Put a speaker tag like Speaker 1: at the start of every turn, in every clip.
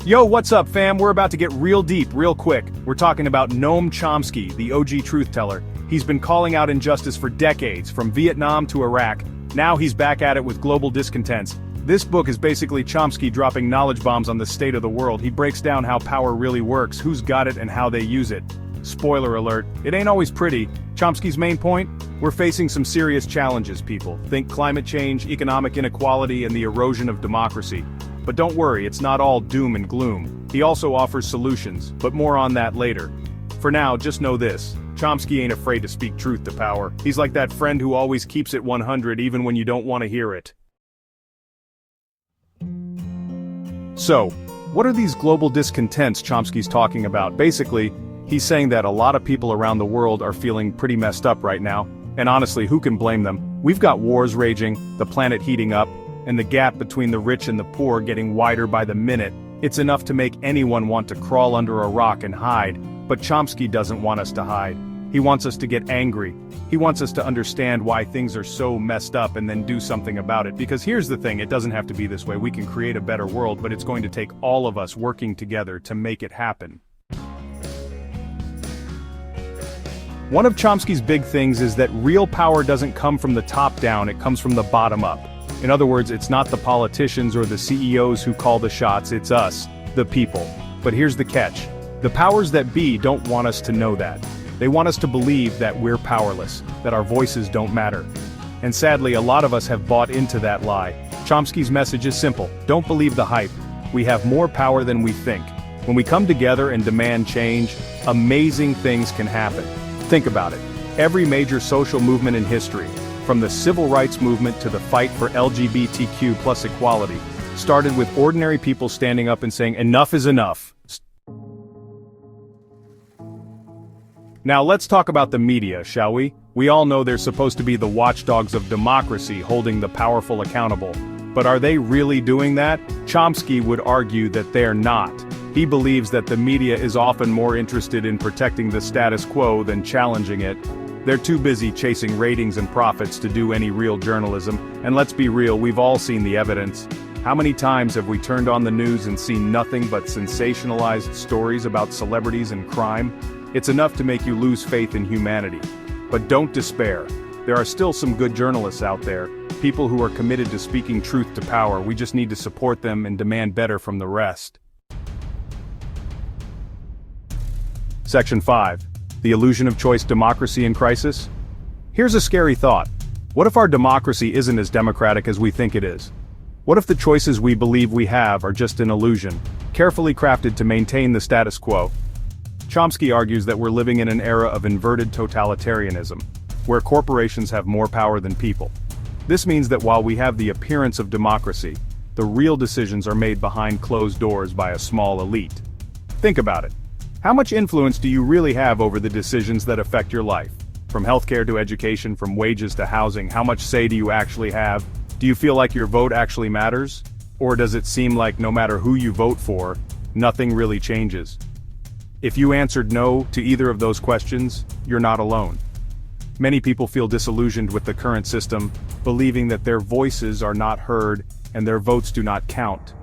Speaker 1: Yo, what's up, fam? We're about to get real deep, real quick. We're talking about Noam Chomsky, the OG truth teller. He's been calling out injustice for decades, from Vietnam to Iraq. Now he's back at it with global discontents. This book is basically Chomsky dropping knowledge bombs on the state of the world. He breaks down how power really works, who's got it, and how they use it. Spoiler alert, it ain't always pretty. Chomsky's main point? We're facing some serious challenges, people. Think climate change, economic inequality, and the erosion of democracy. But don't worry, it's not all doom and gloom. He also offers solutions, but more on that later. For now, just know this. Chomsky ain't afraid to speak truth to power. He's like that friend who always keeps it 100 even when you don't want to hear it. So, what are these global discontents Chomsky's talking about? Basically, he's saying that a lot of people around the world are feeling pretty messed up right now. And honestly, who can blame them? We've got wars raging, the planet heating up, and the gap between the rich and the poor getting wider by the minute. It's enough to make anyone want to crawl under a rock and hide, but Chomsky doesn't want us to hide. He wants us to get angry. He wants us to understand why things are so messed up and then do something about it. Because here's the thing, it doesn't have to be this way. We can create a better world, but it's going to take all of us working together to make it happen. One of Chomsky's big things is that real power doesn't come from the top down, it comes from the bottom up. In other words, it's not the politicians or the CEOs who call the shots, it's us, the people. But here's the catch. The powers that be don't want us to know that. They want us to believe that we're powerless, that our voices don't matter. And sadly, a lot of us have bought into that lie. Chomsky's message is simple: don't believe the hype. We have more power than we think. When we come together and demand change, amazing things can happen. Think about it. Every major social movement in history, from the civil rights movement to the fight for LGBTQ+ equality, started with ordinary people standing up and saying, enough is enough. Now let's talk about the media, shall we? We all know they're supposed to be the watchdogs of democracy, holding the powerful accountable. But are they really doing that? Chomsky would argue that they're not. He believes that the media is often more interested in protecting the status quo than challenging it. They're too busy chasing ratings and profits to do any real journalism, and let's be real, we've all seen the evidence. How many times have we turned on the news and seen nothing but sensationalized stories about celebrities and crime? It's enough to make you lose faith in humanity. But don't despair. There are still some good journalists out there, people who are committed to speaking truth to power. We just need to support them and demand better from the rest. Section 5. The illusion of choice, democracy in crisis? Here's a scary thought. What if our democracy isn't as democratic as we think it is? What if the choices we believe we have are just an illusion, carefully crafted to maintain the status quo? Chomsky argues that we're living in an era of inverted totalitarianism, where corporations have more power than people. This means that while we have the appearance of democracy, the real decisions are made behind closed doors by a small elite. Think about it. How much influence do you really have over the decisions that affect your life? From healthcare to education, from wages to housing, how much say do you actually have? Do you feel like your vote actually matters? Or does it seem like no matter who you vote for, nothing really changes? If you answered no to either of those questions, you're not alone. Many people feel disillusioned with the current system, believing that their voices are not heard and their votes do not count.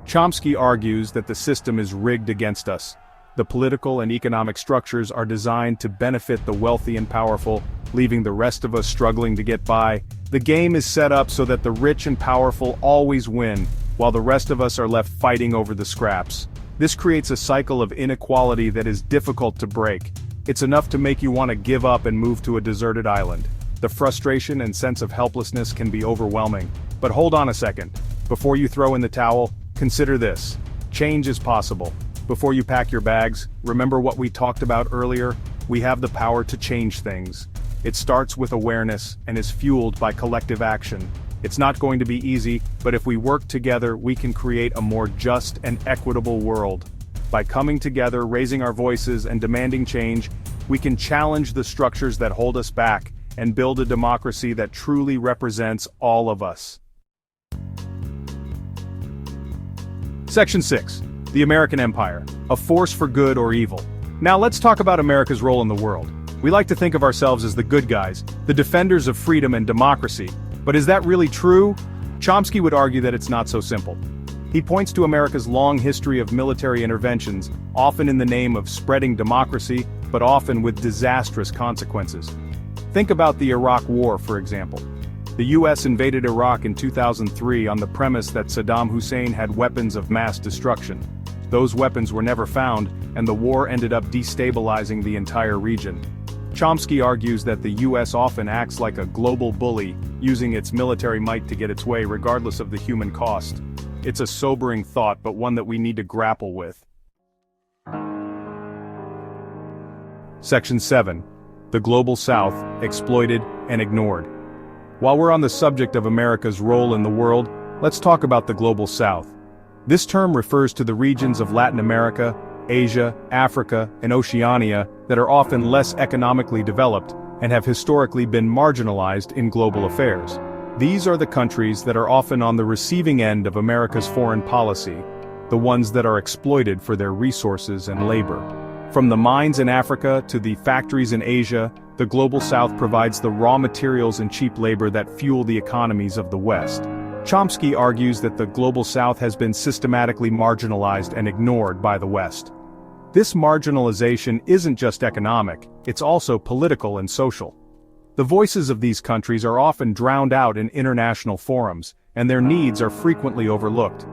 Speaker 1: Chomsky argues that the system is rigged against us. The political and economic structures are designed to benefit the wealthy and powerful, leaving the rest of us struggling to get by. The game is set up so that the rich and powerful always win, while the rest of us are left fighting over the scraps. This creates a cycle of inequality that is difficult to break. It's enough to make you want to give up and move to a deserted island. The frustration and sense of helplessness can be overwhelming. But hold on a second. Before you throw in the towel, consider this. Change is possible. Before you pack your bags, remember what we talked about earlier? We have the power to change things. It starts with awareness and is fueled by collective action. It's not going to be easy, but if we work together, we can create a more just and equitable world. By coming together, raising our voices, and demanding change, we can challenge the structures that hold us back and build a democracy that truly represents all of us. Section 6. The American Empire, a force for good or evil. Now let's talk about America's role in the world. We like to think of ourselves as the good guys, the defenders of freedom and democracy. But is that really true? Chomsky would argue that it's not so simple. He points to America's long history of military interventions, often in the name of spreading democracy, but often with disastrous consequences. Think about the Iraq War, for example. The US invaded Iraq in 2003 on the premise that Saddam Hussein had weapons of mass destruction. Those weapons were never found, and the war ended up destabilizing the entire region. Chomsky argues that the US often acts like a global bully, using its military might to get its way regardless of the human cost. It's a sobering thought, but one that we need to grapple with. Section 7. The Global South, Exploited and Ignored. While we're on the subject of America's role in the world, let's talk about the Global South. This term refers to the regions of Latin America, Asia, Africa, and Oceania that are often less economically developed and have historically been marginalized in global affairs. These are the countries that are often on the receiving end of America's foreign policy, the ones that are exploited for their resources and labor. From the mines in Africa to the factories in Asia, the Global South provides the raw materials and cheap labor that fuel the economies of the West. Chomsky argues that the Global South has been systematically marginalized and ignored by the West. This marginalization isn't just economic, it's also political and social. The voices of these countries are often drowned out in international forums, and their needs are frequently overlooked.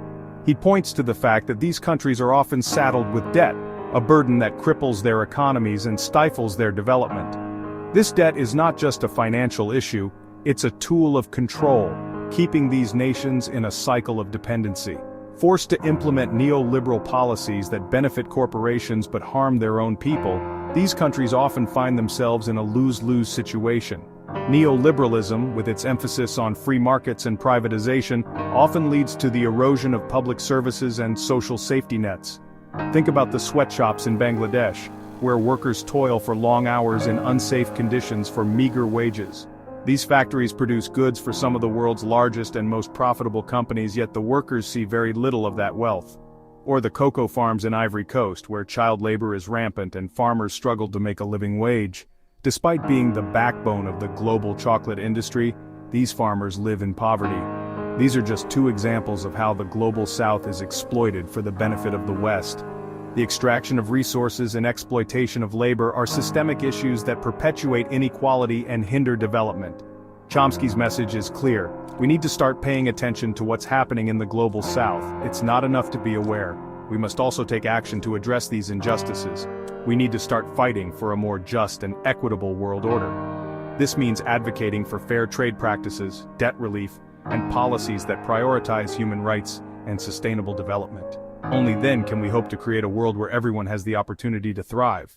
Speaker 1: He points to the fact that these countries are often saddled with debt, a burden that cripples their economies and stifles their development. This debt is not just a financial issue, it's a tool of control, keeping these nations in a cycle of dependency. Forced to implement neoliberal policies that benefit corporations but harm their own people, these countries often find themselves in a lose-lose situation. Neoliberalism, with its emphasis on free markets and privatization, often leads to the erosion of public services and social safety nets. Think about the sweatshops in Bangladesh, where workers toil for long hours in unsafe conditions for meager wages. These factories produce goods for some of the world's largest and most profitable companies, yet the workers see very little of that wealth. Or the cocoa farms in Ivory Coast, where child labor is rampant and farmers struggle to make a living wage. Despite being the backbone of the global chocolate industry, these farmers live in poverty. These are just two examples of how the Global South is exploited for the benefit of the West. The extraction of resources and exploitation of labor are systemic issues that perpetuate inequality and hinder development. Chomsky's message is clear. We need to start paying attention to what's happening in the Global South. It's not enough to be aware. We must also take action to address these injustices. We need to start fighting for a more just and equitable world order. This means advocating for fair trade practices, debt relief, and policies that prioritize human rights and sustainable development. Only then can we hope to create a world where everyone has the opportunity to thrive.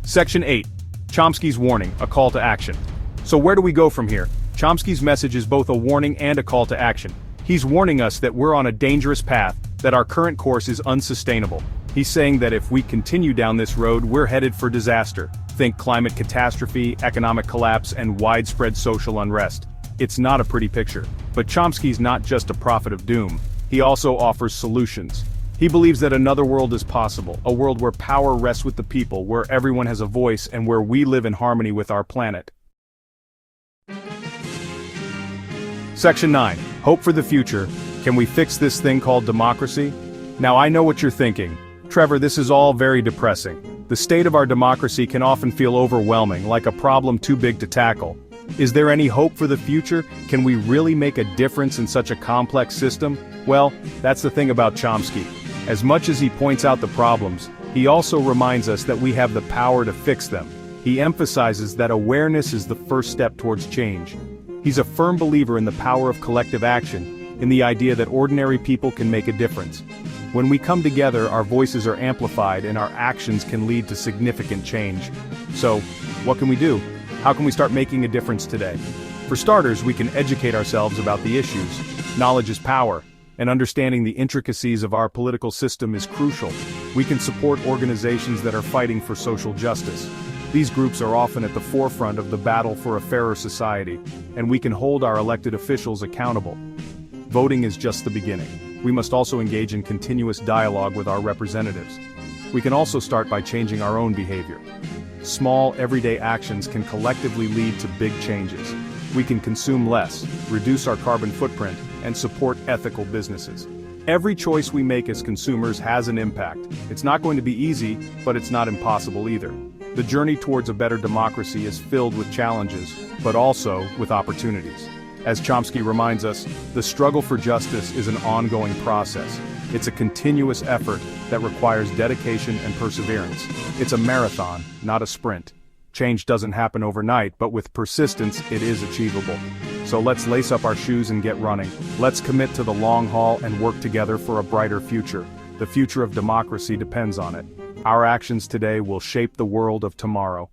Speaker 1: Section 8. Chomsky's warning, a call to action. So where do we go from here? Chomsky's message is both a warning and a call to action. He's warning us that we're on a dangerous path, that our current course is unsustainable. He's saying that if we continue down this road, we're headed for disaster. Think climate catastrophe, economic collapse, and widespread social unrest. It's not a pretty picture. But Chomsky's not just a prophet of doom. He also offers solutions. He believes that another world is possible, a world where power rests with the people, where everyone has a voice, and where we live in harmony with our planet. Section 9. Hope for the future. Can we fix this thing called democracy? Now I know what you're thinking. Trevor, this is all very depressing. The state of our democracy can often feel overwhelming, like a problem too big to tackle. Is there any hope for the future? Can we really make a difference in such a complex system? Well, that's the thing about Chomsky. As much as he points out the problems, he also reminds us that we have the power to fix them. He emphasizes that awareness is the first step towards change. He's a firm believer in the power of collective action, in the idea that ordinary people can make a difference. When we come together, our voices are amplified and our actions can lead to significant change. So, what can we do? How can we start making a difference today? For starters, we can educate ourselves about the issues. Knowledge is power, and understanding the intricacies of our political system is crucial. We can support organizations that are fighting for social justice. These groups are often at the forefront of the battle for a fairer society, and we can hold our elected officials accountable. Voting is just the beginning. We must also engage in continuous dialogue with our representatives. We can also start by changing our own behavior. Small, everyday actions can collectively lead to big changes. We can consume less, reduce our carbon footprint, and support ethical businesses. Every choice we make as consumers has an impact. It's not going to be easy, but it's not impossible either. The journey towards a better democracy is filled with challenges, but also with opportunities. As Chomsky reminds us, the struggle for justice is an ongoing process. It's a continuous effort that requires dedication and perseverance. It's a marathon, not a sprint. Change doesn't happen overnight, but with persistence, it is achievable. So let's lace up our shoes and get running. Let's commit to the long haul and work together for a brighter future. The future of democracy depends on it. Our actions today will shape the world of tomorrow.